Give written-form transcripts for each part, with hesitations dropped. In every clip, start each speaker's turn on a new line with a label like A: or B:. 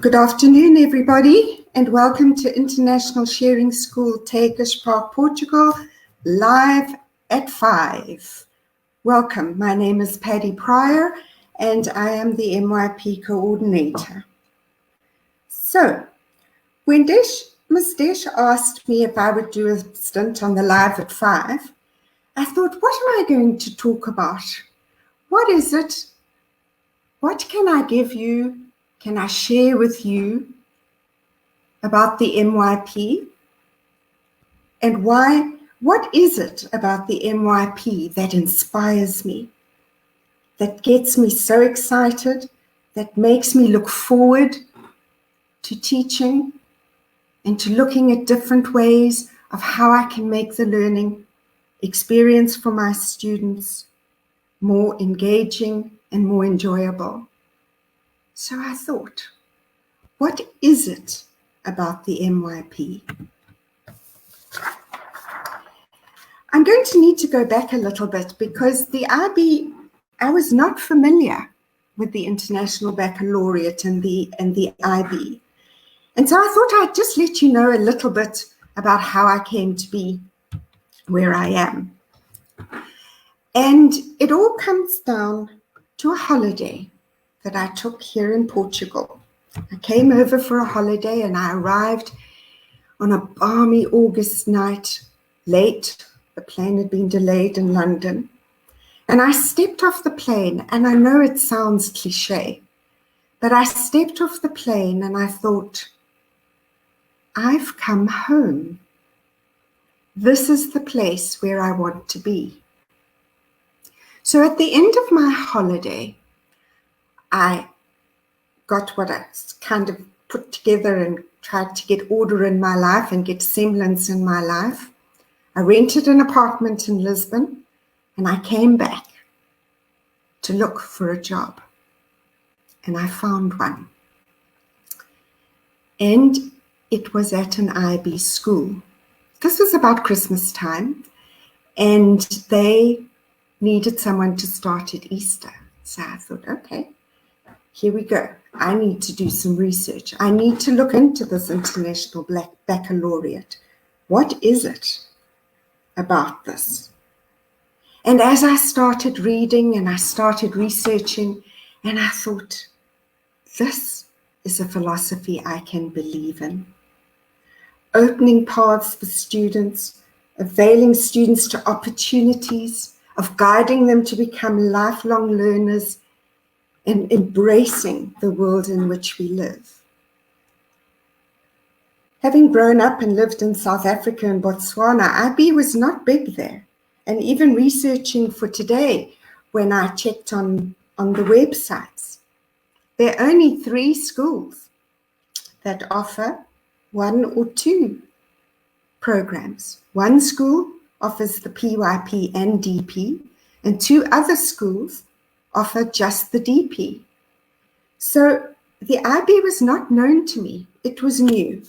A: Good afternoon, everybody, and welcome to International Sharing School Taguspark, Portugal, live at 5. Welcome. My name is Paddy Prior, and I am the MYP Coordinator. So, when Ms. Desh asked me if I would do a stint on the live at 5, I thought, what am I going to talk about? What is it? What can I give you? Can I share with you about the MYP? And why? What is it about the MYP that inspires me, that gets me so excited, that makes me look forward to teaching and to looking at different ways of how I can make the learning experience for my students more engaging and more enjoyable? So I thought, what is it about the MYP? I'm going to need to go back a little bit because the IB, I was not familiar with the International Baccalaureate and the IB. And so I thought I'd just let you know a little bit about how I came to be where I am. And it all comes down to a holiday that I took here in Portugal. I came over for a holiday and I arrived on a balmy August night, late. The plane had been delayed in London. And I stepped off the plane, and I know it sounds cliche, but I stepped off the plane and I thought, I've come home. This is the place where I want to be. So at the end of my holiday, I got what I kind of put together and tried to get order in my life and get semblance in my life. I rented an apartment in Lisbon and I came back to look for a job. And I found one. And it was at an IB school. This was about Christmas time and they needed someone to start at Easter. So I thought, okay, here we go. I need to do some research. I need to look into this International Baccalaureate. What is it about this? And as I started reading and I started researching, and I thought, this is a philosophy I can believe in. Opening paths for students, availing students to opportunities, of guiding them to become lifelong learners, and embracing the world in which we live. Having grown up and lived in South Africa and Botswana, IB was not big there. And even researching for today, when I checked on the websites, there are only 3 schools that offer 1 or 2 programs. One school offers the PYP and DP, and 2 other schools offer just the DP. So the IB was not known to me. It was new,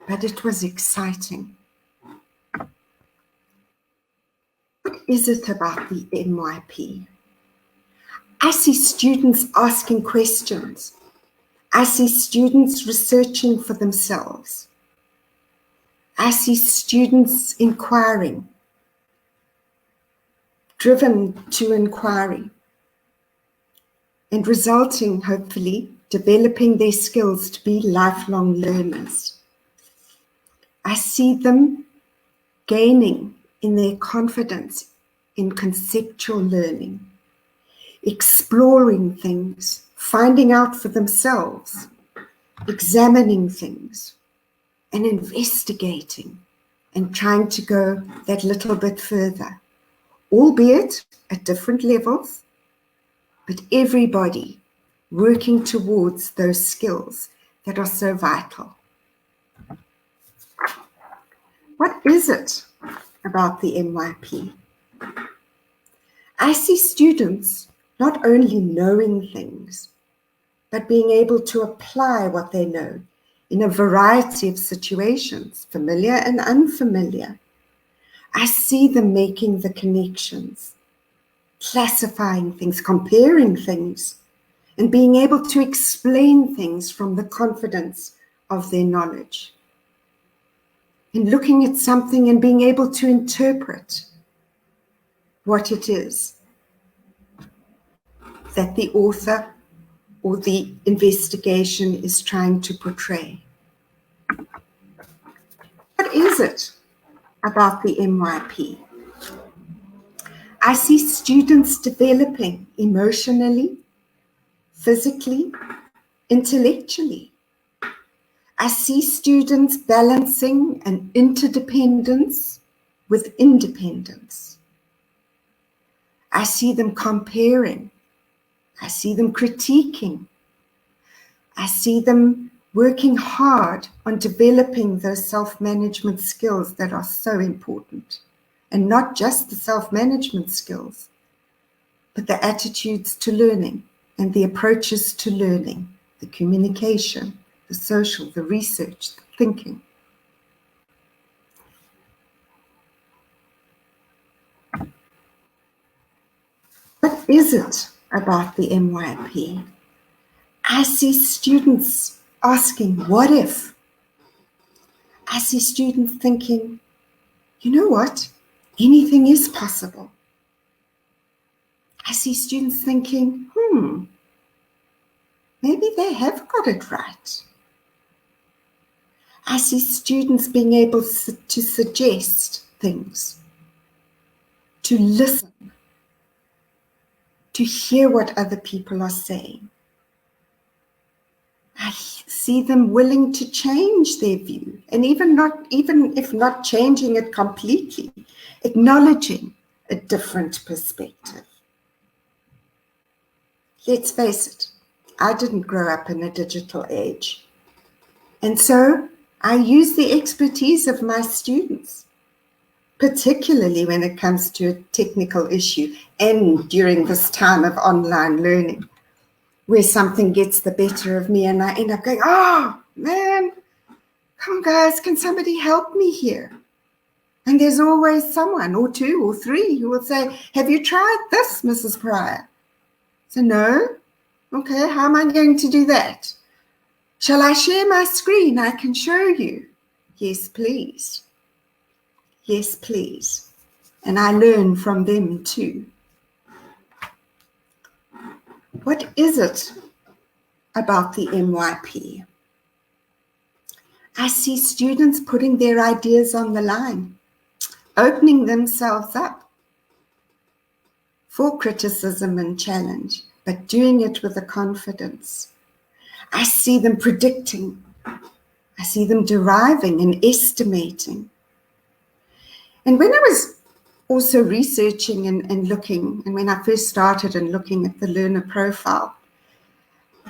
A: but it was exciting. What is it about the MYP? I see students asking questions. I see students researching for themselves. I see students inquiring, driven to inquiry, and resulting, hopefully, developing their skills to be lifelong learners. I see them gaining in their confidence in conceptual learning, exploring things, finding out for themselves, examining things, and investigating, and trying to go that little bit further, albeit at different levels, but everybody working towards those skills that are so vital. What is it about the MYP? I see students not only knowing things, but being able to apply what they know in a variety of situations, familiar and unfamiliar. I see them making the connections, classifying things, comparing things, and being able to explain things from the confidence of their knowledge, and looking at something and being able to interpret what it is that the author or the investigation is trying to portray. What is it about the MYP? I see students developing emotionally, physically, intellectually. I see students balancing an interdependence with independence. I see them comparing. I see them critiquing. I see them working hard on developing those self-management skills that are so important. And not just the self-management skills, but the attitudes to learning and the approaches to learning, the communication, the social, the research, the thinking. What is it about the MYP? I see students asking, what if? I see students thinking, you know what? Anything is possible. I see students thinking, maybe they have got it right. I see students being able to suggest things, to listen, to hear what other people are saying. I see them willing to change their view, and even if not changing it completely, acknowledging a different perspective. Let's face it, I didn't grow up in a digital age. And so I use the expertise of my students, particularly when it comes to a technical issue and during this time of online learning, where something gets the better of me and I end up going, oh man, come on guys, can somebody help me here? And there's always someone or two or three who will say, have you tried this, Mrs. Prior? So no. Okay, how am I going to do that? Shall I share my screen? I can show you. Yes, please. Yes, please. And I learn from them too. What is it about the MYP? I see students putting their ideas on the line, opening themselves up for criticism and challenge, but doing it with a confidence. I see them predicting. I see them deriving and estimating. And when I was also researching and looking, and when I first started and looking at the learner profile,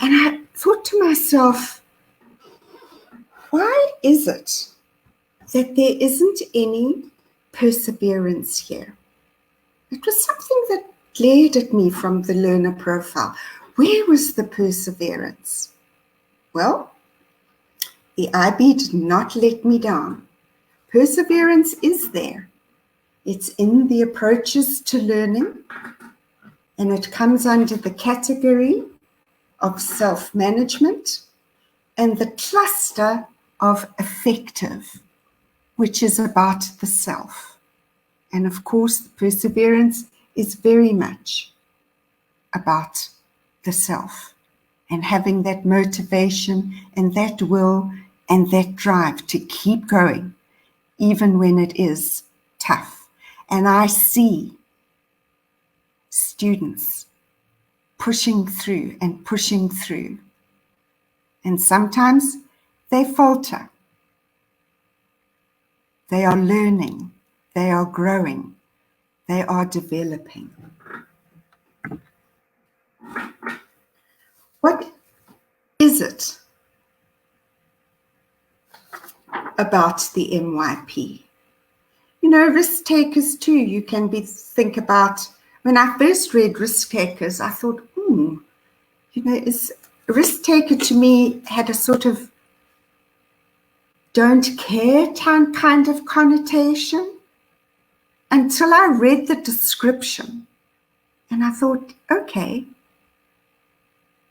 A: and I thought to myself, why is it that there isn't any perseverance here? It was something that glared at me from the learner profile. Where was the perseverance? Well, the IB did not let me down. Perseverance is there. It's in the approaches to learning, and it comes under the category of self-management and the cluster of affective, which is about the self. And of course, the perseverance is very much about the self and having that motivation and that will and that drive to keep going, even when it is tough. And I see students pushing through and pushing through. And sometimes they falter. They are learning. They are growing. They are developing. What is it about the MYP? You know, risk takers too, you can think about, when I first read risk takers, I thought, is risk taker to me had a sort of don't care kind of connotation until I read the description. And I thought, okay,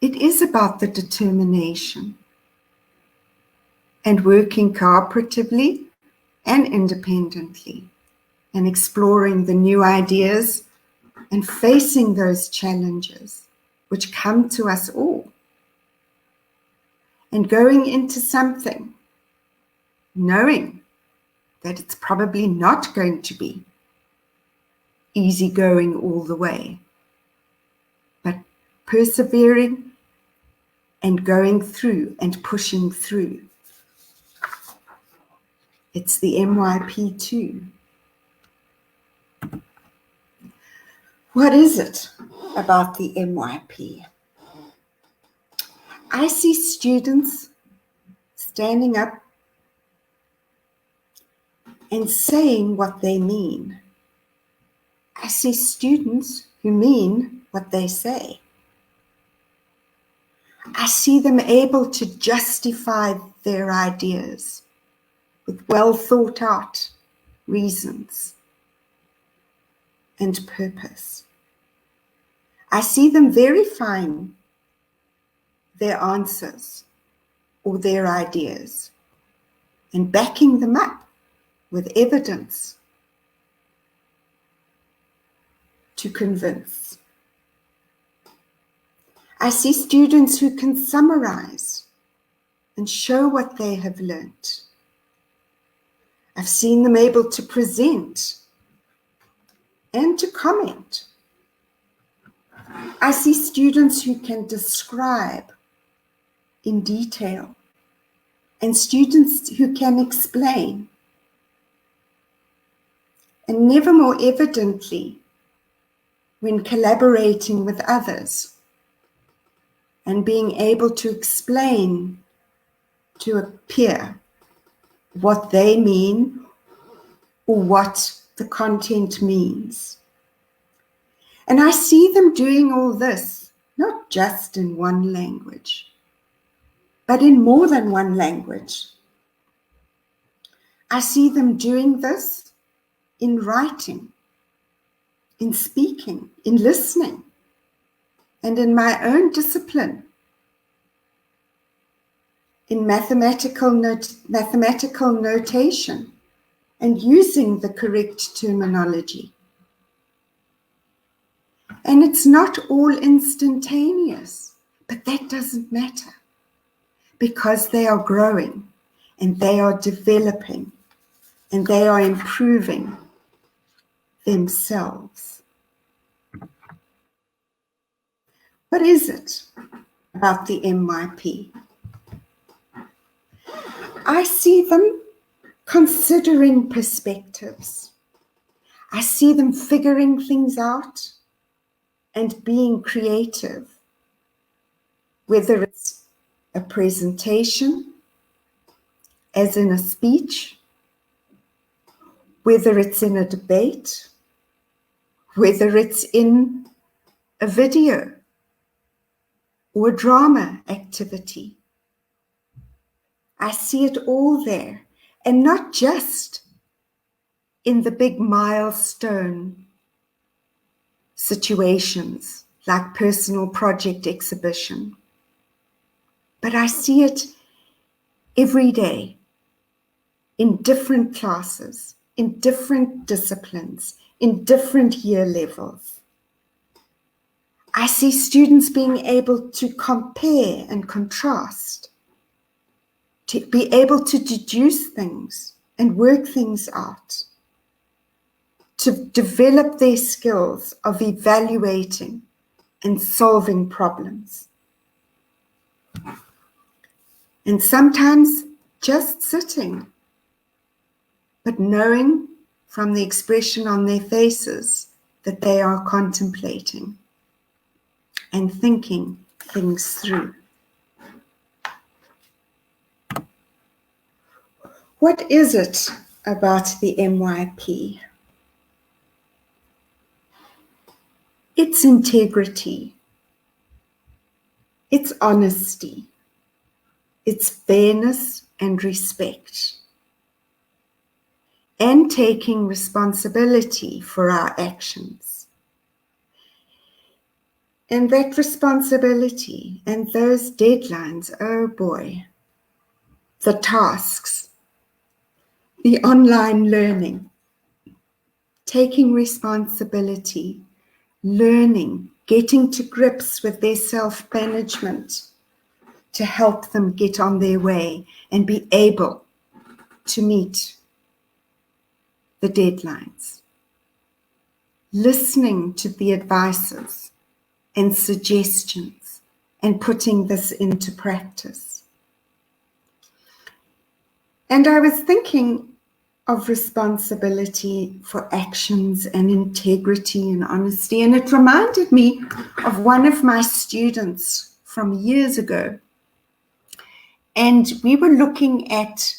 A: It is about the determination and working cooperatively and independently and exploring the new ideas and facing those challenges which come to us all, and going into something knowing that it's probably not going to be easygoing all the way, but persevering and going through and pushing through. It's the MYP too. What is it about the MYP? I see students standing up and saying what they mean. I see students who mean what they say. I see them able to justify their ideas with well thought out reasons and purpose. I see them verifying their answers or their ideas and backing them up with evidence to convince. I see students who can summarize and show what they have learnt. I've seen them able to present and to comment. I see students who can describe in detail and students who can explain. And never more evidently, when collaborating with others and being able to explain to a peer what they mean or what the content means. And I see them doing all this, not just in one language, but in more than one language. I see them doing this in writing, in speaking, in listening, and in my own discipline, in mathematical notation and using the correct terminology. And it's not all instantaneous, but that doesn't matter because they are growing and they are developing and they are improving themselves. What is it about the MYP? I see them considering perspectives. I see them figuring things out and being creative, whether it's a presentation, as in a speech, whether it's in a debate, whether it's in a video or a drama activity. I see it all there, and not just in the big milestone situations like personal project exhibition, but I see it every day in different classes, in different disciplines, in different year levels. I see students being able to compare and contrast, to be able to deduce things and work things out, to develop their skills of evaluating and solving problems. And sometimes just sitting, but knowing from the expression on their faces that they are contemplating and thinking things through. What is it about the MYP? It's integrity, it's honesty, it's fairness and respect, and taking responsibility for our actions. And that responsibility and those deadlines, oh boy, the tasks, the online learning, taking responsibility, learning, getting to grips with their self-management to help them get on their way and be able to meet the deadlines. Listening to the advices and suggestions and putting this into practice. And I was thinking of responsibility for actions and integrity and honesty, and it reminded me of one of my students from years ago. And we were looking at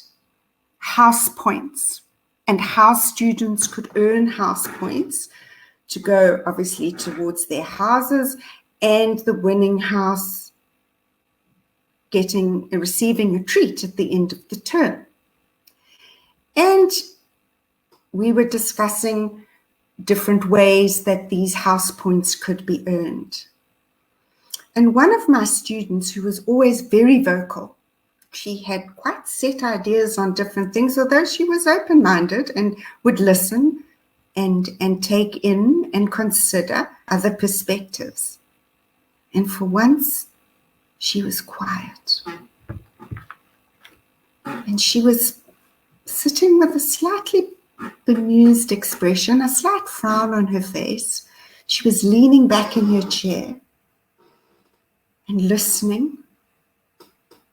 A: house points and how students could earn house points to go obviously towards their houses, and the winning house receiving a treat at the end of the term. And we were discussing different ways that these house points could be earned. And one of my students, who was always very vocal, she had quite set ideas on different things, although she was open-minded and would listen and take in and consider other perspectives. And for once, she was quiet. And she was sitting with a slightly bemused expression, a slight frown on her face. She was leaning back in her chair and listening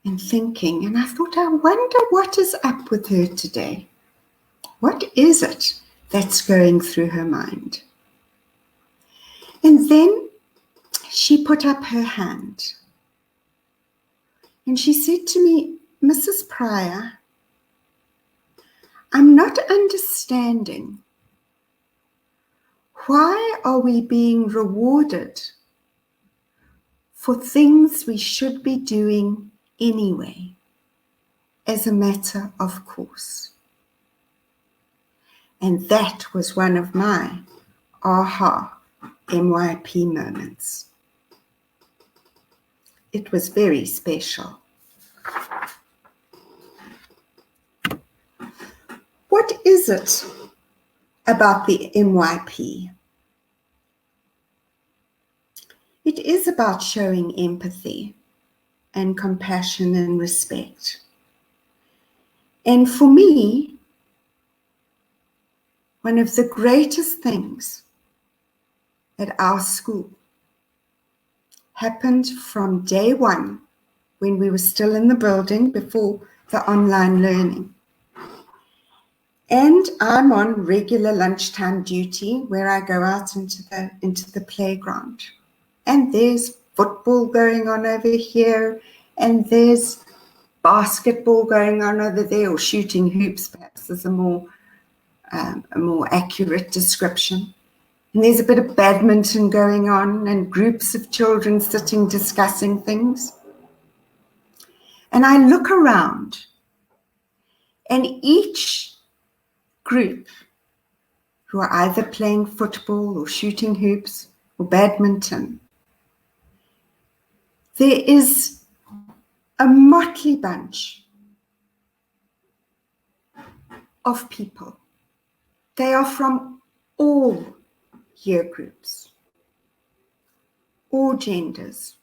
A: and thinking. And I thought, I wonder what is up with her today. What is it that's going through her mind? And then she put up her hand and she said to me, Mrs. Prior, I'm not understanding. Why are we being rewarded for things we should be doing anyway, as a matter of course? And that was one of my aha MYP moments. It was very special. What is it about the MYP? It is about showing empathy and compassion and respect. And for me, one of the greatest things at our school happened from day one, when we were still in the building before the online learning. And I'm on regular lunchtime duty where I go out into the playground. And there's football going on over here, and there's basketball going on over there, or shooting hoops perhaps is a more accurate description. And there's a bit of badminton going on and groups of children sitting discussing things. And I look around, and each group who are either playing football or shooting hoops or badminton, there is a motley bunch of people. They are from all year groups, all genders,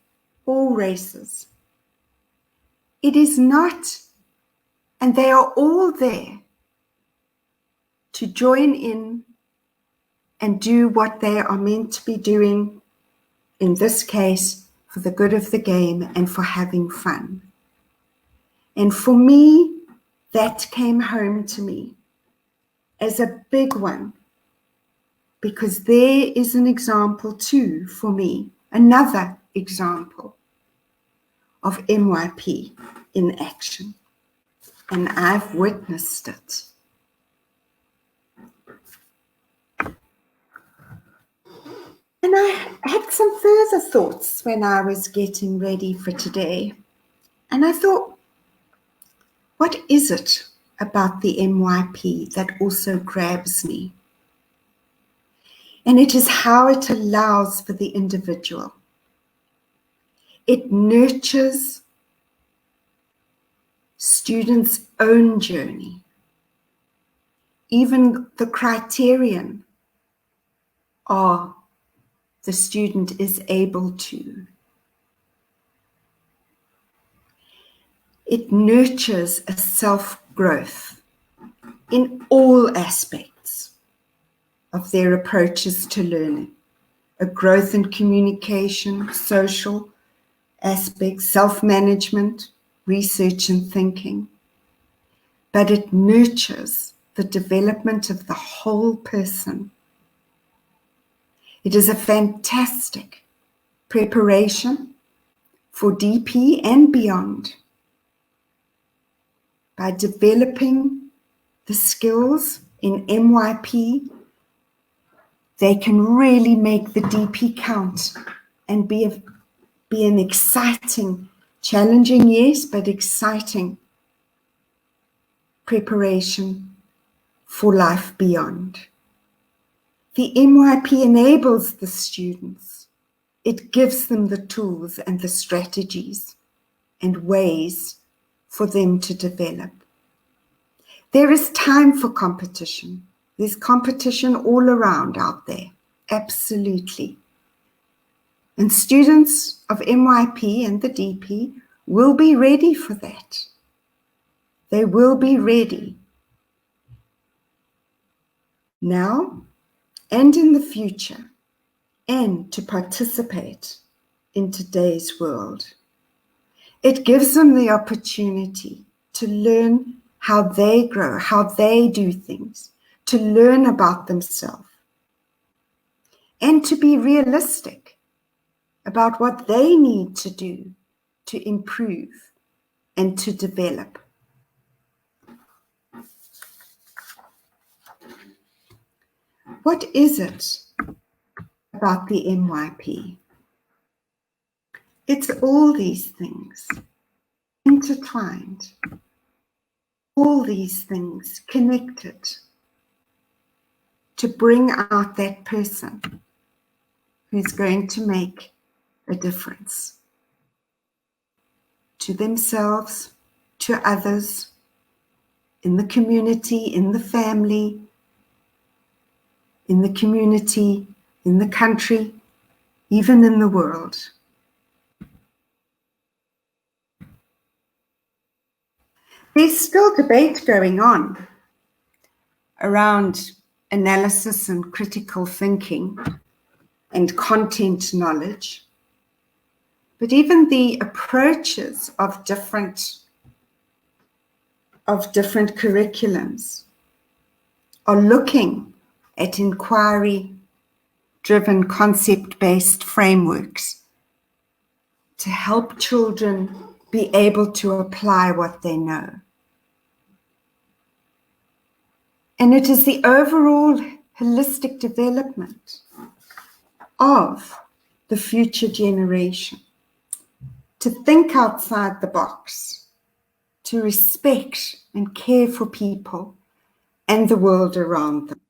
A: all races. It is not, and they are all there to join in and do what they are meant to be doing, in this case, for the good of the game and for having fun. And for me, that came home to me as a big one, because there is an example too for me, another example of MYP in action. And I've witnessed it. And I had some further thoughts when I was getting ready for today. And I thought, what is it about the MYP that also grabs me? And it is how it allows for the individual It nurtures students' own journey. Even the criterion are the student is able to. It nurtures a self-growth in all aspects of their approaches to learning. A growth in communication, social aspects, self-management, research and thinking. But it nurtures the development of the whole person. It is a fantastic preparation for DP and beyond by developing the skills in MYP. They can really make the DP count and be an exciting, challenging, yes, but exciting preparation for life beyond. The MYP enables the students. It gives them the tools and the strategies and ways for them to develop. There is time for competition. There's competition all around out there, absolutely. And students of MYP and the DP will be ready for that. They will be ready now and in the future, and to participate in today's world. It gives them the opportunity to learn how they grow, how they do things, to learn about themselves, and to be realistic about what they need to do to improve and to develop. What is it about the MYP? It's all these things intertwined, all these things connected to bring out that person who's going to make a difference to themselves, to others, in the community, in the family, in the community, in the country, even in the world. There's still debate going on around analysis and critical thinking and content knowledge. But even the approaches of different curriculums are looking at inquiry-driven, concept-based frameworks to help children be able to apply what they know. And it is the overall holistic development of the future generation to think outside the box, to respect and care for people and the world around them.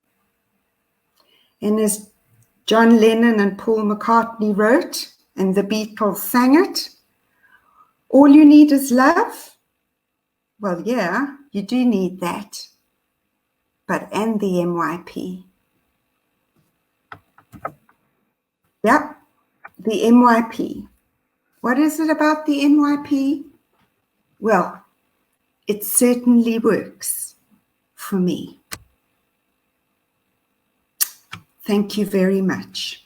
A: And as John Lennon and Paul McCartney wrote, and the Beatles sang it, all you need is love. Well, yeah, you do need that. And the MYP. Yep, the MYP. What is it about the MYP? Well, it certainly works for me. Thank you very much.